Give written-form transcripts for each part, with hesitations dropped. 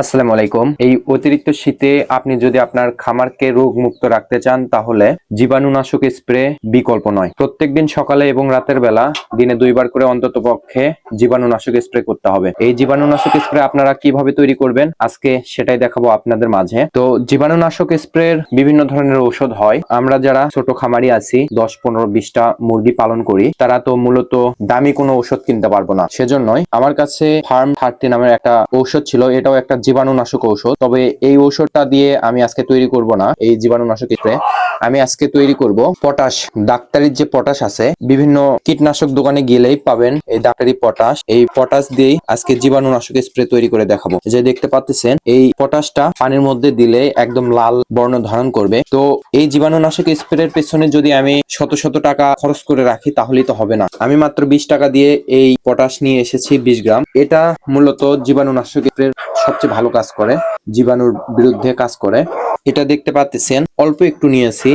আসসালামু আলাইকুম। এই অতিরিক্ত শীতে আপনি যদি আপনার খামারকে রোগ মুক্ত রাখতে চান তাহলে জীবাণুনাশক স্প্রে বিকল্প নয়। প্রত্যেকদিন সকালে এবং রাতের বেলা দিনে 2 বার করে অন্ততপক্ষে জীবাণুনাশক স্প্রে করতে হবে। এই জীবাণুনাশক স্প্রে আপনারা কিভাবে তৈরি করবেন আজকে সেটাই দেখাবো আপনাদের মাঝে। তো জীবাণুনাশক স্প্রের বিভিন্ন ধরনের ঔষধ হয়। আমরা যারা ছোট খামারি আছি 10, 15, 20টা মুরগি পালন করি তারা তো মূলত দামি কোনো ঔষধ কিনতে পারবো না। সেজন্যই আমার কাছে ফার্ম 30 নামের একটা ঔষধ ছিল, এটাও একটা জীবাণুনাশক ঔষধ। তবে এই ঔষধটা দিয়ে আমি আজকে তৈরি করব না এই জীবাণুনাশক স্প্রে। আমি আজকে তৈরি করব পটাশ। ডাক্তারির যে পটাশ আছে, বিভিন্ন কীটনাশক দোকানে গেলেই পাবেন এই ডাক্তারি পটাশ। এই পটাশ দিয়েই আজকে জীবাণুনাশক স্প্রে তৈরি করে দেখাবো। যে দেখতে পাচ্ছেন এই পটাশটা পানির মধ্যে দিলে একদম লাল বর্ণ ধারণ করবে। তো এই জীবাণুনাশক স্প্রের পেছনে যদি আমি শত শত টাকা খরচ করে রাখি তাহলেই তো হবে না। আমি মাত্র 20 টাকা দিয়ে এই পটাশ নিয়ে এসেছি 20 গ্রাম। এটা মূলত জীবাণুনাশক স্প্রের সবচেয়ে ভালো কাজ করে, জীবাণুর বিরুদ্ধে কাজ করে। এটা দেখতে পাচ্ছেন অল্প একটু নিয়েছি।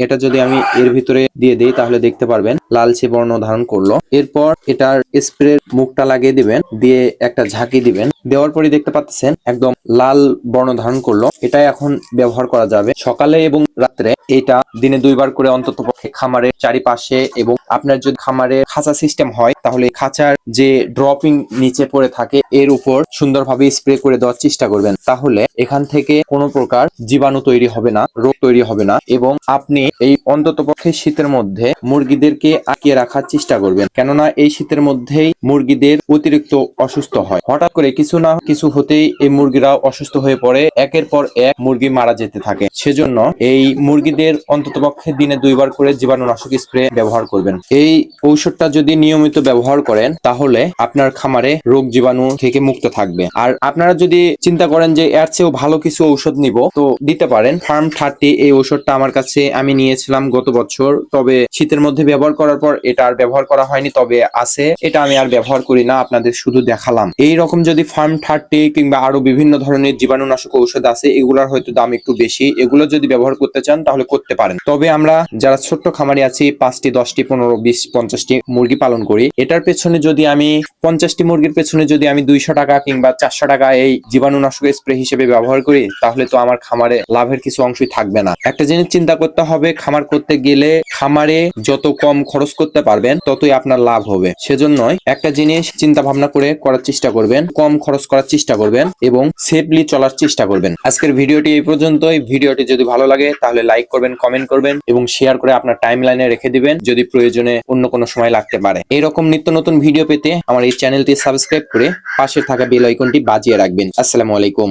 এটা যদি আমি এর ভিতরে দিয়ে দেই তাহলে দেখতে পারবেন লালচে বর্ণ ধারণ করলো। এরপর এটার স্প্রে মুখটা লাগিয়ে দিবেন, দিয়ে একটা ঝাঁকি দিবেন। দেওয়ার পরে দেখতে পাচ্ছেন একদম লাল বর্ণ ধারণ করলো। এটাই এখন ব্যবহার করা যাবে সকালে এবং রাত্রে। এটা দিনে 2 বার করে অন্ততপক্ষে খামারের চারিপাশে, এবং আপনার যদি খামারে খাঁচা সিস্টেম হয় তাহলে খাঁচার যে ড্রপিং নিচে পড়ে থাকে এর উপর সুন্দরভাবে স্প্রে করে দেওয়ার চেষ্টা করবেন। তাহলে এখান থেকে কোনো প্রকার জীবাণু তৈরি হবে না, রোগ তৈরি হবে না। এবং আপনি এই অন্ততপক্ষে শীতের মধ্যে মুরগিদেরকে আটকিয়ে রাখার চেষ্টা করবেন, কেননা এই শীতের মধ্যেই মুরগিদের অতিরিক্ত অসুস্থ হয়। হঠাৎ করে কিছু না কিছু হতেই এই মুরগিরা অসুস্থ হয়ে পড়ে, একের পর এক মুরগি মারা যেতে থাকে। সেজন্য এই মুরগিদের অন্ততপক্ষে দিনে 2 বার করে জীবাণুনাশক স্প্রে ব্যবহার করবেন। এই ঔষধটা যদি নিয়মিত ব্যবহার করেন তাহলে আপনার খামারে রোগ জীবাণু থেকে মুক্ত থাকবে। আর আপনারা যদি চিন্তা করেন যে এর চেয়েও ভালো কিছু ঔষধ নিব, তো দিতে পারেন। ফার্ম 30 এই ঔষধটা আমার কাছে আমি নিয়েছিলাম গত বছর, তবে শীতের মধ্যে ব্যবহার করার পর এটা আর ব্যবহার করা হয়নি। তবে আছে, এটা আমি আর ব্যবহার করি না, আপনাদের শুধু দেখালাম। এই রকম যদি ফার্ম 30 কিংবা আরো বিভিন্ন ধরনের জীবাণুনাশক ঔষধ আছে, এগুলোর হয়তো দাম একটু বেশি, এগুলো যদি ব্যবহার করতে চান তাহলে করতে পারেন। তবে আমরা যারা ছোট্ট খামারি আছি 5টি, 10টি, 15, 20, 50টি মুরগি পালন করি, এটার পেছনে যদি আমি 50টি মুরগির পেছনে যদি আমি 200 টাকা কিংবা 400 টাকা এই জীবাণুনাশক স্প্রে হিসেবে ব্যবহার করি তাহলে তো আমার খামারে লাভের কিছু অংশই থাকবে না। একটা জিনিস চিন্তা করতে হবে, খামার করতে গেলে খামারে যত কম খরচ করতে পারবেন ততই আপনার লাভ হবে। সেজন্যই একটা জিনিস চিন্তা ভাবনা করে করার চেষ্টা করবেন, কম খরচ করার চেষ্টা করবেন এবং সেফলি চলার চেষ্টা করবেন। আজকের ভিডিওটি এই পর্যন্তই। ভিডিওটি যদি ভালো লাগে তাহলে লাইক করবেন, কমেন্ট করবেন এবং শেয়ার করে আপনার টাইমলাইনে রেখে দিবেন যদি প্রয়োজনে অন্য কোনো সময় লাগতে পারে। এরকম নিত্য নতুন ভিডিও পেতে আমার এই চ্যানেলটি সাবস্ক্রাইব করে পাশে থাকা বেল আইকনটি বাজিয়ে রাখবেন। আসসালামু আলাইকুম।